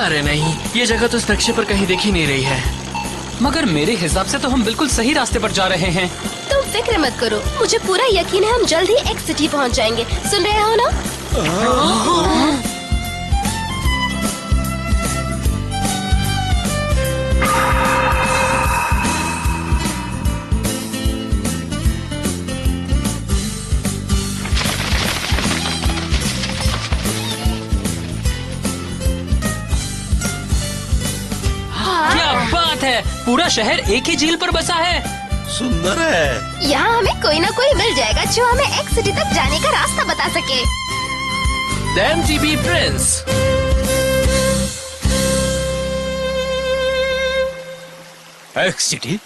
अरे नहीं, ये जगह तो इस नक्शे पर कहीं दिख ही नहीं रही है। मगर मेरे हिसाब से तो हम बिल्कुल सही रास्ते पर जा रहे हैं। तुम फिक्र मत करो, मुझे पूरा यकीन है हम जल्द ही एक्स सिटी पहुंच जाएंगे। सुन रहे हो ना? क्या बात है, पूरा शहर एक ही झील पर बसा है। सुंदर है। यहाँ हमें कोई ना कोई मिल जाएगा जो हमें एक्स सिटी तक जाने का रास्ता बता सके। The MTB Prince. X city?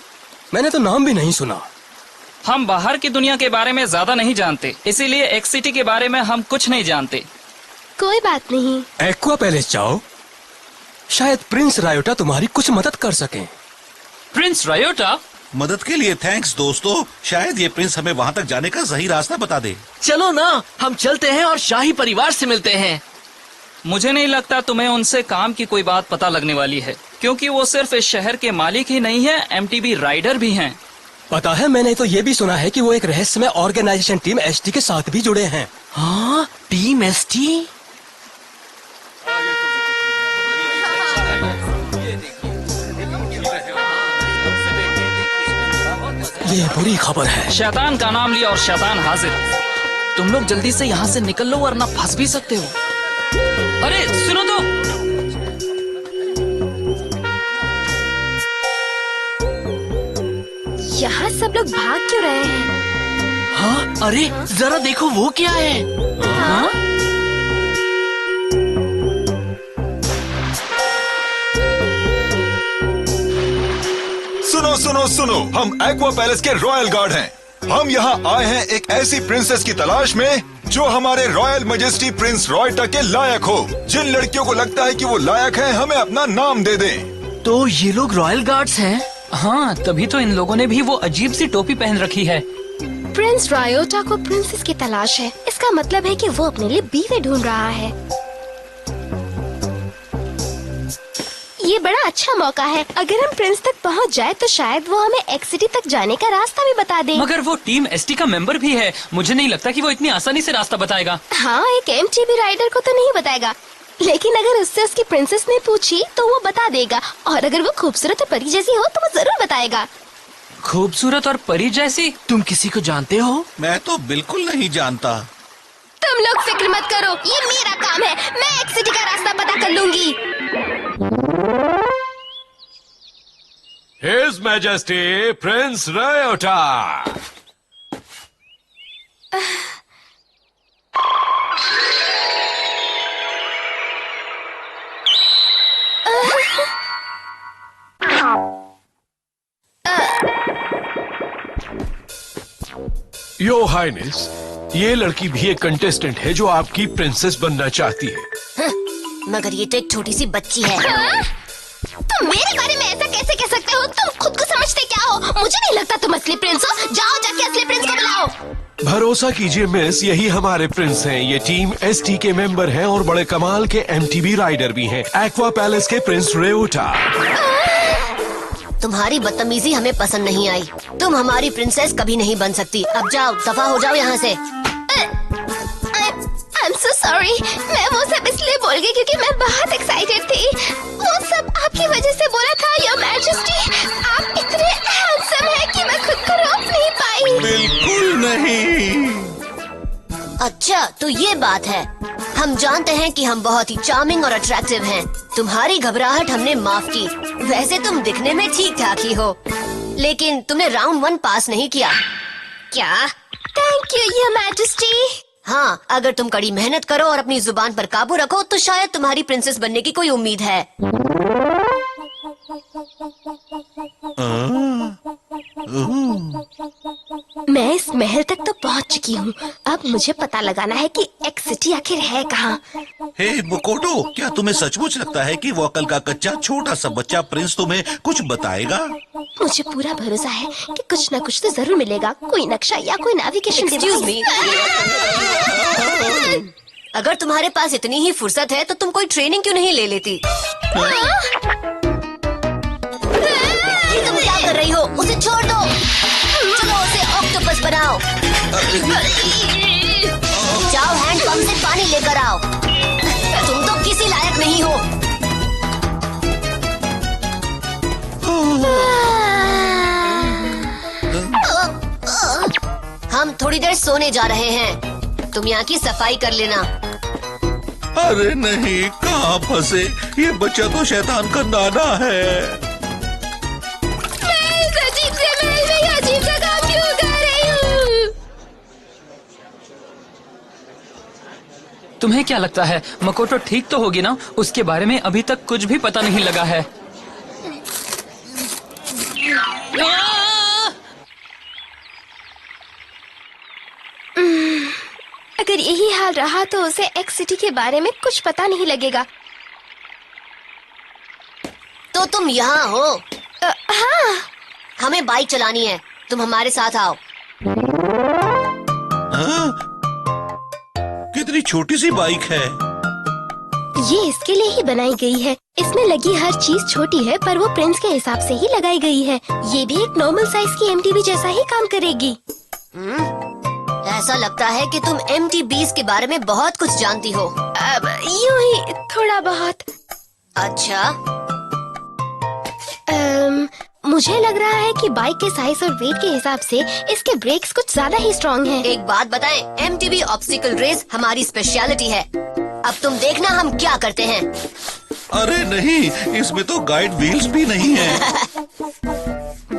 मैंने तो नाम भी नहीं सुना। हम बाहर की दुनिया के बारे में ज्यादा नहीं जानते, इसीलिए एक्स सिटी के बारे में हम कुछ नहीं जानते। कोई बात नहीं। एक्वा पैलेस जाओ, शायद प्रिंस रायोटा तुम्हारी कुछ मदद कर सकें। प्रिंस रायोटा? मदद के लिए थैंक्स दोस्तों, शायद ये प्रिंस हमें वहाँ तक जाने का सही रास्ता बता दे। चलो ना, हम चलते हैं और शाही परिवार से मिलते हैं। मुझे नहीं लगता तुम्हें उनसे काम की कोई बात पता लगने वाली है, क्योंकि वो सिर्फ इस शहर के मालिक ही नहीं है, एमटीबी राइडर भी हैं। पता है, मैंने तो ये भी सुना है कि वो एक रहस्यमय ऑर्गेनाइजेशन टीम एसटी के साथ भी जुड़े हैं। हाँ, टीम एसटी? ये बुरी खबर है। शैतान का नाम लिया और शैतान हाजिर। तुम लोग जल्दी से यहाँ से निकल लो वरना फंस भी सकते हो। अरे सुनो तो। यहाँ सब लोग भाग क्यों रहे हैं? हाँ, अरे जरा देखो वो क्या है। हाँ? सुनो सुनो सुनो, हम एक्वा पैलेस के रॉयल गार्ड हैं। हम यहाँ आए हैं एक ऐसी प्रिंसेस की तलाश में जो हमारे रॉयल मैजेस्टी प्रिंस रॉयटा के लायक हो। जिन लड़कियों को लगता है कि वो लायक हैं, हमें अपना नाम दे दें। तो ये लोग रॉयल गार्ड्स हैं? हाँ, तभी तो इन लोगों ने भी वो अजीब सी टोपी पहन रखी है। प्रिंस रायोटा को प्रिंसेस की तलाश है, इसका मतलब है कि वो अपने लिए बीवी ढूंढ रहा है। ये बड़ा अच्छा मौका है, अगर हम प्रिंस तक पहुंच जाए तो शायद वो हमें एक्स सिटी तक जाने का रास्ता भी बता दे। मगर वो टीम एसटी का मेंबर भी है, मुझे नहीं लगता कि वो इतनी आसानी से रास्ता बताएगा। हाँ, एक एमटीबी राइडर को तो नहीं बताएगा, लेकिन अगर उससे उसकी प्रिंसेस ने पूछी तो वो बता देगा, और अगर वो खूबसूरत और परी जैसी हो तो वो जरूर बताएगा। खूबसूरत और परी जैसी? तुम किसी को जानते हो? मैं तो बिल्कुल नहीं जानता। तुम लोग फिक्र मत करो, ये मेरा काम है, मैं एक्स सिटी का रास्ता पता कर लूंगी। His Majesty Prince Ryota. Your Highness, ये लड़की भी एक कंटेस्टेंट है जो आपकी प्रिंसेस बनना चाहती है। मगर ये तो एक छोटी सी बच्ची है। हाँ? तुम मेरे बारे में ऐसा कैसे कह सकते हो? तुम खुद को समझते क्या हो? मुझे नहीं लगता तुम असली प्रिंस हो। जाओ जाके असली प्रिंस को बुलाओ। भरोसा कीजिए मिस, यही हमारे प्रिंस हैं। ये टीम एसटी के मेंबर हैं और बड़े कमाल के एमटीबी राइडर भी हैं। एक्वा पैलेस के प्रिंस रेयोटा। तुम्हारी बदतमीजी हमें पसंद नहीं आई। तुम हमारी प्रिंसेस कभी नहीं बन सकती। अब जाओ, दफा हो जाओ यहाँ से। I'm so sorry। मैं वो सब इसलिए बोल गई क्योंकि मैं बहुत एक्साइटेड थी। वो सब आपकी वजह से बोला था, योर मैजेस्टी। आप इतने हैंडसम हैं कि मैं खुद को रोक नहीं पाई। बिल्कुल नहीं। अच्छा, तो ये बात है। हम जानते हैं कि हम बहुत ही चार्मिंग और अट्रैक्टिव हैं। तुम्हारी घबराहट हमने माफ की। वैसे तुम दिखने में ठीक ठाक ही हो, लेकिन तुमने राउंड 1 पास नहीं किया। क्या? Thank you your majesty. हाँ, अगर तुम कड़ी मेहनत करो और अपनी जुबान पर काबू रखो तो शायद तुम्हारी प्रिंसेस बनने की कोई उम्मीद है। मैं इस महल तक तो पहुंच चुकी हूँ। अब मुझे पता लगाना है कि एक्स सिटी आखिर है कहाँ। हे मुकोटो, क्या तुम्हें सचमुच लगता है कि वो अकल का कच्चा छोटा सा बच्चा प्रिंस तुम्हें कुछ बताएगा? मुझे पूरा भरोसा है कि कुछ न कुछ तो जरूर मिलेगा, कोई नक्शा या कोई नेविगेशन। Excuse me. अगर तुम्हारे पास इतनी ही फुर्सत है तो तुम कोई ट्रेनिंग क्यों नहीं ले लेती? ये तुम क्या कर रही हो? उसे छोड़ दो। चलो उसे ऑक्टोपस बनाओ। जाओ हैंड पंप से पानी लेकर आओ। तुम तो किसी लायक नहीं हो। हम थोड़ी देर सोने जा रहे हैं। तुम यहाँ की सफाई कर लेना। अरे नहीं, कहाँ फंसे? ये बच्चा तो शैतान का नाना है। मैं इस अजीब सा काम क्यों कर रही हूँ? तुम्हें क्या लगता है मकोटो ठीक तो होगी ना? उसके बारे में अभी तक कुछ भी पता नहीं लगा है। अगर यही हाल रहा तो उसे एक्स सिटी के बारे में कुछ पता नहीं लगेगा। तो तुम यहाँ हो? हाँ। हमें बाइक चलानी है, तुम हमारे साथ आओ। हाँ? कितनी छोटी सी बाइक है। ये इसके लिए ही बनाई गई है। इसमें लगी हर चीज छोटी है पर वो प्रिंस के हिसाब से ही लगाई गई है। ये भी एक नॉर्मल साइज की MTB जैसा ही काम करेगी। ऐसा लगता है कि तुम MTBs के बारे में बहुत कुछ जानती हो। अब यूं ही थोड़ा बहुत। अच्छा। मुझे लग रहा है कि बाइक के साइज और वेट के हिसाब से इसके ब्रेक्स कुछ ज्यादा ही स्ट्रॉन्ग हैं। एक बात बताएं, MTB ऑब्स्टिकल रेस हमारी स्पेशलिटी है। अब तुम देखना हम क्या करते हैं। अरे नहीं, इसमें तो गाइड व्हील्स भी नहीं है।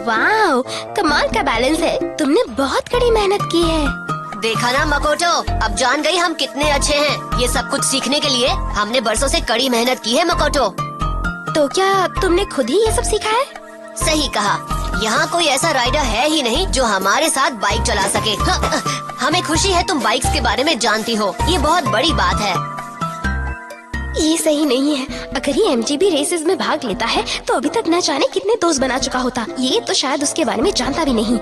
वाओ, कमाल का बैलेंस है। तुमने बहुत कड़ी मेहनत की है। देखा ना मकोटो, अब जान गई हम कितने अच्छे हैं। ये सब कुछ सीखने के लिए हमने बरसों से कड़ी मेहनत की है मकोटो। तो क्या तुमने खुद ही ये सब सीखा है? सही कहा। यहाँ कोई ऐसा राइडर है ही नहीं जो हमारे साथ बाइक चला सके। हमें खुशी है तुम बाइक्स के बारे में जानती हो। ये बहुत बड़ी बात है। ये सही नहीं है। अगर ये MTB रेसेस में भाग लेता है तो अभी तक न जाने कितने दोस्त बना चुका होता। ये तो शायद उसके बारे में जानता भी नहीं।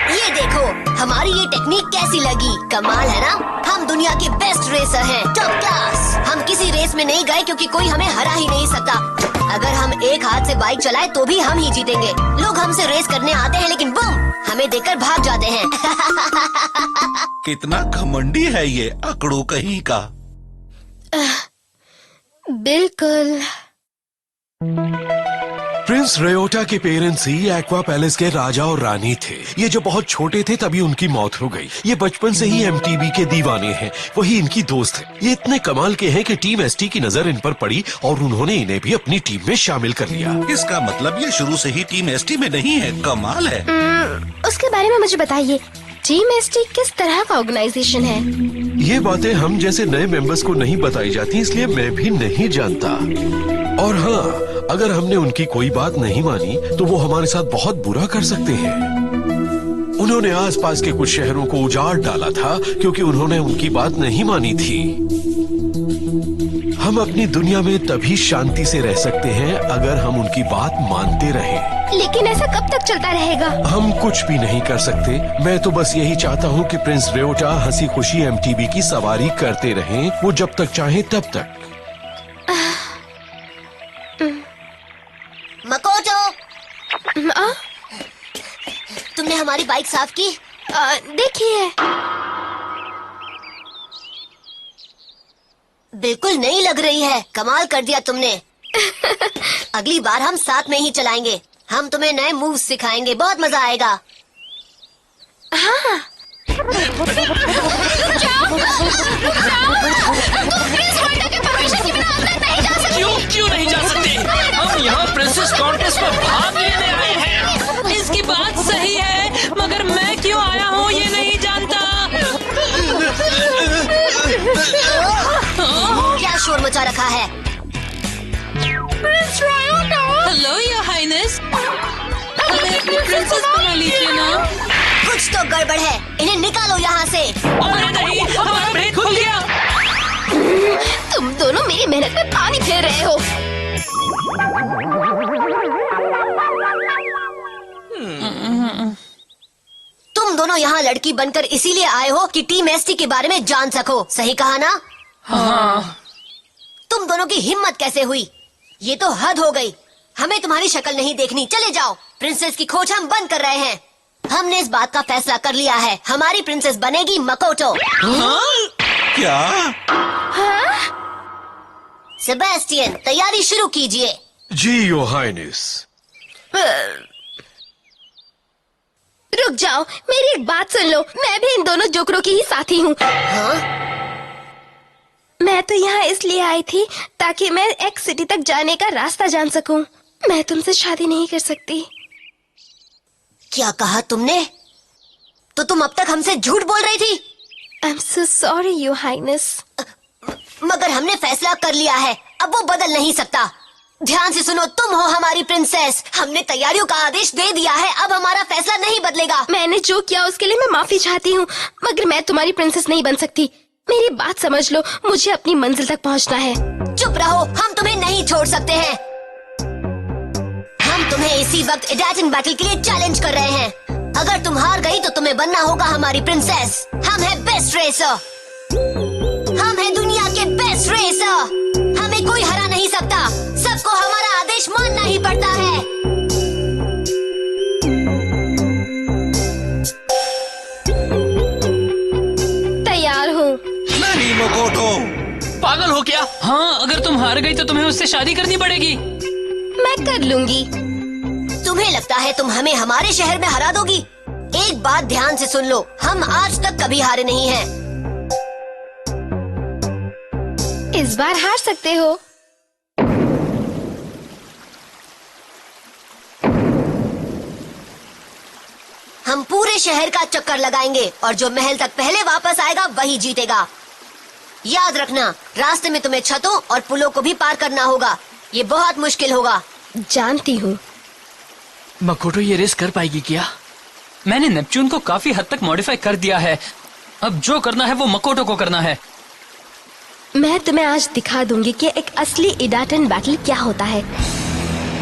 ये देखो, हमारी ये टेक्निक कैसी लगी? कमाल है ना? हम दुनिया के बेस्ट रेसर हैं, टॉप क्लास। हम किसी रेस में नहीं गए क्योंकि कोई हमें हरा ही नहीं सकता। अगर हम एक हाथ से बाइक चलाए तो भी हम ही जीतेंगे। लोग हमसे रेस करने आते हैं लेकिन बूम, हमें देखकर भाग जाते हैं। कितना घमंडी है ये अकड़ू कहीं का। बिल्कुल। प्रिंस रेओटा के पेरेंट्स ही एक्वा पैलेस के राजा और रानी थे। ये जो बहुत छोटे थे तभी उनकी मौत हो गई। ये बचपन से ही MTB के दीवाने हैं। वही इनकी दोस्त है। ये इतने कमाल के हैं कि टीम ST की नजर इन पर पड़ी और उन्होंने इन्हें भी अपनी टीम में शामिल कर लिया। इसका मतलब ये शुरू से ही टीम ST में नहीं है। कमाल है। उसके बारे में मुझे बताइए। टीम ST किस तरह का ऑर्गेनाइजेशन है? ये बातें हम जैसे नए मेंबर्स को नहीं बताई जाती, इसलिए मैं भी नहीं जानता। और हाँ, अगर हमने उनकी कोई बात नहीं मानी तो वो हमारे साथ बहुत बुरा कर सकते हैं। उन्होंने आसपास के कुछ शहरों को उजाड़ डाला था क्योंकि उन्होंने उनकी बात नहीं मानी थी। हम अपनी दुनिया में तभी शांति से रह सकते हैं अगर हम उनकी बात मानते रहें। लेकिन ऐसा कब तक चलता रहेगा? हम कुछ भी नहीं कर सकते। मैं तो बस यही चाहता हूँ कि प्रिंस रेओटा हंसी खुशी MTB की सवारी करते रहें, वो जब तक चाहे तब तक। मकोटो, तुमने हमारी बाइक साफ की? देखिए। बिल्कुल नई लग रही है। कमाल कर दिया तुमने। अगली बार हम साथ में ही चलाएंगे। हम तुम्हें नए मूव्स सिखाएंगे, बहुत मजा आएगा। हाँ। क्यों नहीं जा सकते? हम यहाँ प्रिंसेस कॉन्टेस्ट पर भाग लेने आए हैं। इसकी बात सही है, मगर मैं क्यों आया हूँ ये नहीं जानता। क्या शोर मचा रखा है? हेलो योर हाइनेस, हमें अपनी प्रिंसेस बना लीजिए ना। कुछ तो गड़बड़ है, इन्हें निकालो यहाँ से। अरे नहीं, हमारा ब्रेक खुल गया। तुम दोनों मेरी मेहनत में पानी फेर रहे हो। तुम दोनों यहाँ लड़की बनकर इसीलिए आए हो कि टीम ST के बारे में जान सको। सही कहा ना? हाँ। तुम दोनों की हिम्मत कैसे हुई? ये तो हद हो गई। हमें तुम्हारी शक्ल नहीं देखनी, चले जाओ। प्रिंसेस की खोज हम बंद कर रहे हैं। हमने इस बात का फैसला कर लिया है, हमारी प्रिंसेस बनेगी मकोटो। क्या? सेबेस्टियन, तैयारी शुरू कीजिए। जी योर हाइनेस। रुक जाओ, मेरी एक बात सुन लो। मैं भी इन दोनों जोकरों की ही साथी हूँ। मैं तो यहाँ इसलिए आई थी ताकि मैं एक्स सिटी तक जाने का रास्ता जान सकूं। मैं तुमसे शादी नहीं कर सकती। क्या कहा तुमने? तो तुम अब तक हमसे झूठ बोल रही थी। I am so sorry your highness. मगर हमने फैसला कर लिया है, अब वो बदल नहीं सकता। ध्यान से सुनो, तुम हो हमारी प्रिंसेस। हमने तैयारियों का आदेश दे दिया है, अब हमारा फैसला नहीं बदलेगा। मैंने जो किया उसके लिए मैं माफी चाहती हूँ, मगर मैं तुम्हारी प्रिंसेस नहीं बन सकती। मेरी बात समझ लो, मुझे अपनी मंजिल तक पहुँचना है। चुप रहो, हम तुम्हें नहीं छोड़ सकते हैं। हम तुम्हें इसी वक्त इडाटन बैटल के लिए चैलेंज कर रहे हैं। अगर तुम हार गई तो तुम्हें बनना होगा हमारी प्रिंसेस। हम हैं बेस्ट रेसर, हम हैं दुनिया के बेस्ट रेसर। हमें कोई हरा नहीं सकता, सबको हमारा आदेश मानना ही पड़ता है। तैयार हूँ। नहीं मकोटो। पागल हो क्या? हाँ, अगर तुम हार गई तो तुम्हें उससे शादी करनी पड़ेगी। मैं कर लूंगी। तुम्हें लगता है तुम हमें हमारे शहर में हरा दोगी? एक बात ध्यान से सुन लो, हम आज तक कभी हारे नहीं हैं। इस बार हार सकते हो। हम पूरे शहर का चक्कर लगाएंगे और जो महल तक पहले वापस आएगा वही जीतेगा। याद रखना, रास्ते में तुम्हें छतों और पुलों को भी पार करना होगा। ये बहुत मुश्किल होगा। जानती हूँ। मकोटो ये रेस कर पाएगी क्या? मैंने नेपच्यून को काफी हद तक मॉडिफाई कर दिया है। अब जो करना है वो मकोटो को करना है। मैं तुम्हें आज दिखा दूंगी कि एक असली इडाटन बैटल क्या होता है।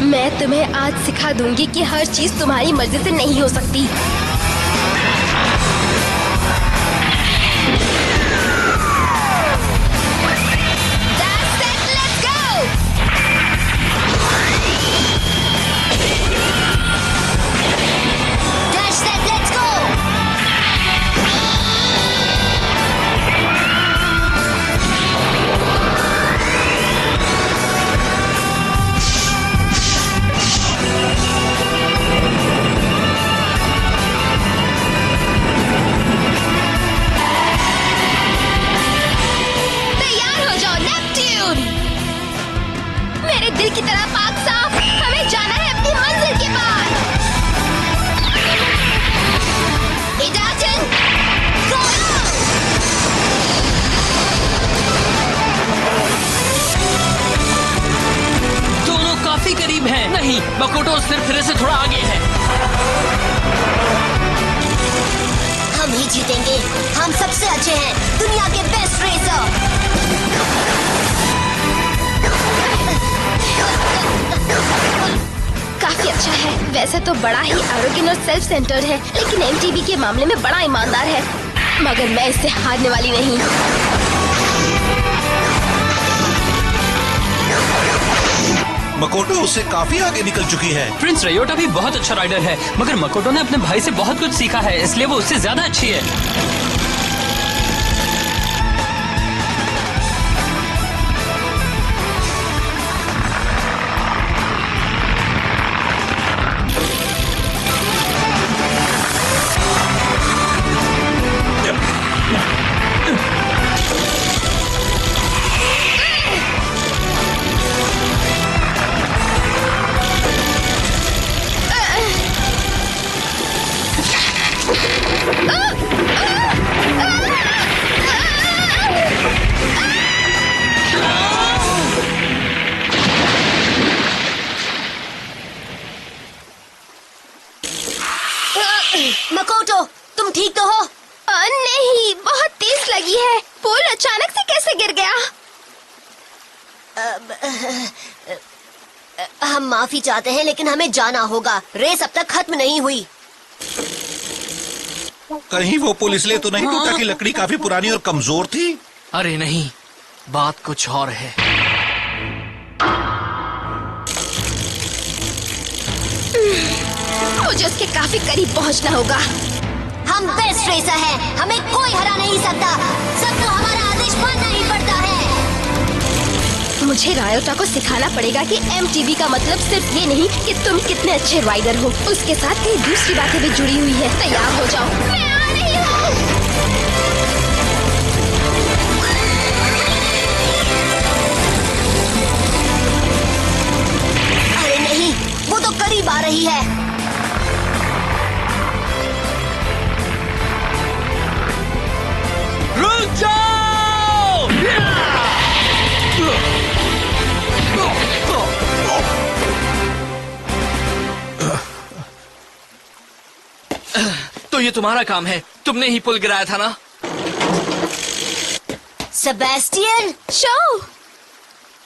मैं तुम्हें आज सिखा दूंगी कि हर चीज तुम्हारी मर्जी से नहीं हो सकती। That's it, let's go! Dash set, let's go! तैयार हो जाओ नेपट्यून। मेरे दिल की तरह पाक साफ, हमें जाना है अपनी मंजिल के पार। इडाटन, go! दोनों काफी करीब हैं। नहीं, मकोटो सिर्फ फिर से थोड़ा आगे है। हम ही जीतेंगे। हम सबसे अच्छे हैं, दुनिया के बेस्ट रेसर। काफी अच्छा है। वैसे तो बड़ा ही एरोगेंट और सेल्फ सेंटर्ड है, लेकिन एमटीबी के मामले में बड़ा ईमानदार है। मगर मैं इससे हारने वाली नहीं। मकोटो उससे काफी आगे निकल चुकी है। प्रिंस रयोटा भी बहुत अच्छा राइडर है, मगर मकोटो ने अपने भाई से बहुत कुछ सीखा है, इसलिए वो उससे ज्यादा अच्छी है। मकोटो, तुम ठीक तो हो? नहीं, बहुत तेज लगी है। पुल अचानक से कैसे गिर गया? हम माफी चाहते हैं, लेकिन हमें जाना होगा। रेस अब तक खत्म नहीं हुई। कहीं वो पुल इसलिए तो नहीं टूटा कि लकड़ी काफी पुरानी और कमजोर थी? अरे नहीं, बात कुछ और है। मुझे उसके काफी करीब पहुंचना होगा। हम बेस्ट रेसर हैं, हमें कोई हरा नहीं सकता। सबको हमारा आदेश मानना ही पड़ता है। मुझे रायोटा को सिखाना पड़ेगा कि MTV का मतलब सिर्फ ये नहीं कि तुम कितने अच्छे राइडर हो, उसके साथ कई दूसरी बातें भी जुड़ी हुई है। तैयार हो जाओ, मैं आ रही हूँ। अरे नहीं, वो तो करीब आ रही है। रुक जाओ! तो ये तुम्हारा काम है, तुमने ही पुल गिराया था ना? सेबेस्टियन, शो,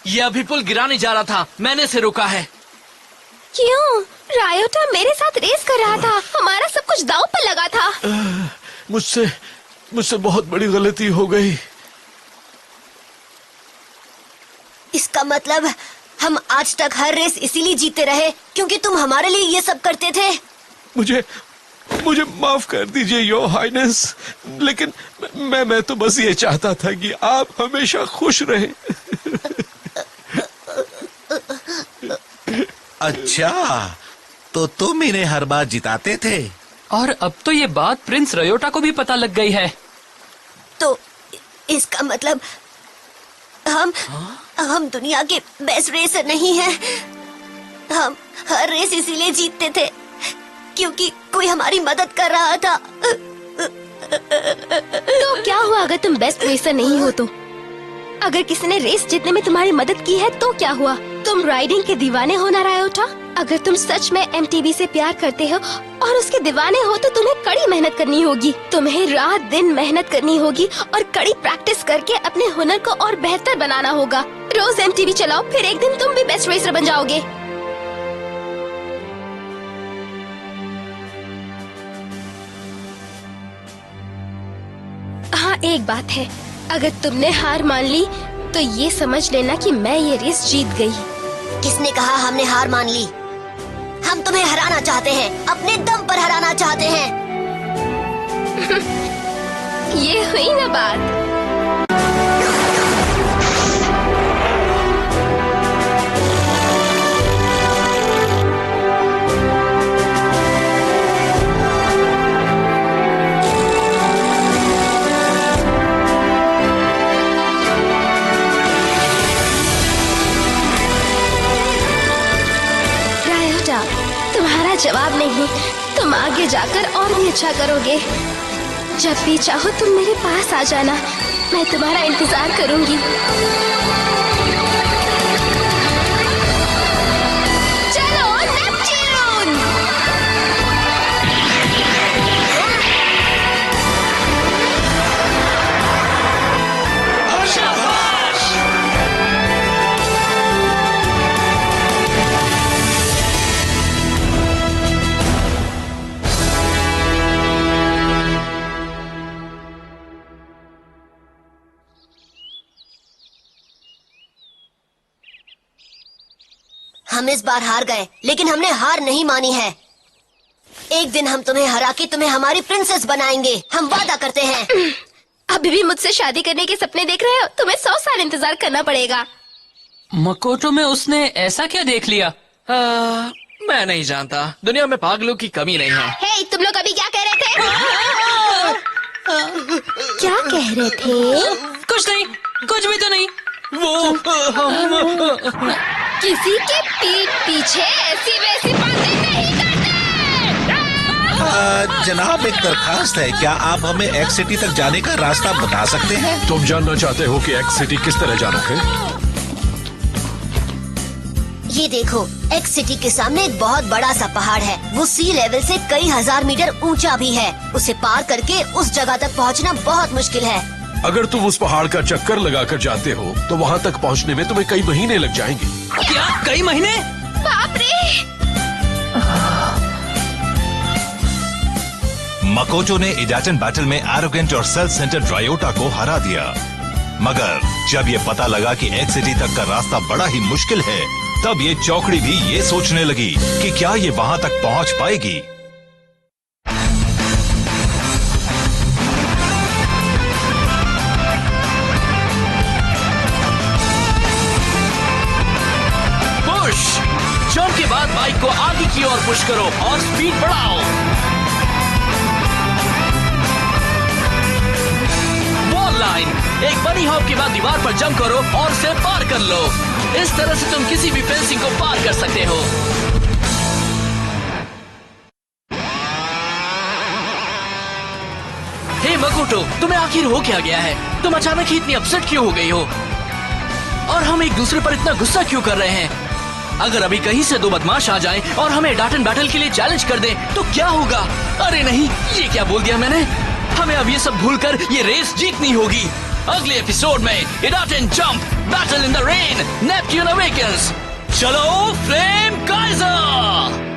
ये अभी पुल गिराने जा रहा था, मैंने इसे रोका है। क्यों? रायोटा मेरे साथ रेस कर रहा था, हमारा सब कुछ दांव पर लगा था। मुझसे बहुत बड़ी गलती हो गई। इसका मतलब हम आज तक हर रेस इसीलिए जीते रहे क्योंकि तुम हमारे लिए ये सब करते थे। मुझे माफ कर दीजिए योर हाइनेस, लेकिन मैं तो बस ये चाहता था कि आप हमेशा खुश रहें। अच्छा, तो तुम इन्हें हर बार जिताते थे? और अब तो ये बात प्रिंस रायोटा को भी पता लग गई है। तो इसका मतलब हम दुनिया के बेस्ट रेसर नहीं हैं। हम हर रेस इसीलिए जीतते थे क्योंकि कोई हमारी मदद कर रहा था। तो क्या हुआ अगर तुम बेस्ट रेसर नहीं हो तो? अगर किसी ने रेस जीतने में तुम्हारी मदद की है तो क्या हुआ? तुम राइडिंग के दीवाने हो ना रायोटा? अगर तुम सच में MTV से प्यार करते हो और उसके दीवाने हो तो तुम्हें कड़ी मेहनत करनी होगी। तुम्हें रात दिन मेहनत करनी होगी और कड़ी प्रैक्टिस करके अपने हुनर को और बेहतर बनाना होगा। रोज MTV चलाओ, फिर एक दिन तुम भी बेस्ट रेसर बन जाओगे। हाँ, एक बात है, अगर तुमने हार मान ली तो ये समझ लेना कि मैं ये रेस जीत गई। किसने कहा हमने हार मान ली? हम तुम्हें हराना चाहते हैं, अपने दम पर हराना चाहते हैं। ये हुई ना बात। तुम्हारा जवाब नहीं, तुम आगे जाकर और भी अच्छा करोगे। जब भी चाहो तुम मेरे पास आ जाना, मैं तुम्हारा इंतजार करूंगी। चलो नेपच्यून! हम इस बार हार गए, लेकिन हमने हार नहीं मानी है। एक दिन हम तुम्हें हरा के तुम्हें हमारी प्रिंसेस बनाएंगे, हम वादा करते हैं। अभी भी मुझसे शादी करने के सपने देख रहे हो? तुम्हें 100 साल इंतजार करना पड़ेगा। मकोटो में उसने ऐसा क्या देख लिया? मैं नहीं जानता, दुनिया में पागलों की कमी नहीं है। हे, तुम लोग अभी क्या कह रहे थे? क्या कह रहे थे? कुछ नहीं, कुछ भी तो नहीं। वो किसी के पीठ पीछे ऐसी वैसी बातें नहीं करते। जनाब, एक दरखास्त है, क्या आप हमें एक्स सिटी तक जाने का रास्ता बता सकते हैं? तुम जानना चाहते हो कि एक्स सिटी किस तरह जाना है? ये देखो, एक्स सिटी के सामने एक बहुत बड़ा सा पहाड़ है। वो सी लेवल से कई हजार मीटर ऊंचा भी है। उसे पार करके उस जगह तक पहुंचना बहुत मुश्किल है। अगर तुम उस पहाड़ का चक्कर लगाकर जाते हो तो वहाँ तक पहुँचने में तुम्हें कई महीने लग जाएंगे। क्या? कई महीने? बाप रे! मकोटो ने इजाचन बैटल में एरोगेंट और सेल्फ सेंटर्ड रायोटा को हरा दिया। मगर जब ये पता लगा कि एक्स सिटी तक का रास्ता बड़ा ही मुश्किल है, तब ये चौकड़ी भी ये सोचने लगी कि क्या ये वहाँ तक पहुँच पाएगी। जंप के बाद बाइक को आगे की ओर पुश करो और स्पीड बढ़ाओ। वॉल लाइन, एक बनी हॉप के बाद दीवार पर जंप करो और उसे पार कर लो। इस तरह से तुम किसी भी फेंसिंग को पार कर सकते हो। हे मकोटो, तुम्हें आखिर हो क्या गया है? तुम अचानक ही इतनी अपसेट क्यों हो गई हो? और हम एक दूसरे पर इतना गुस्सा क्यों कर रहे हैं? अगर अभी कहीं से दो बदमाश आ जाएं और हमें डाटन बैटल के लिए चैलेंज कर दें तो क्या होगा? अरे नहीं, ये क्या बोल दिया मैंने? हमें अब ये सब भूलकर ये रेस जीतनी होगी। अगले एपिसोड में Dutton jump battle in the rain, Neptune awakens. चलो फ्लेम काइजर!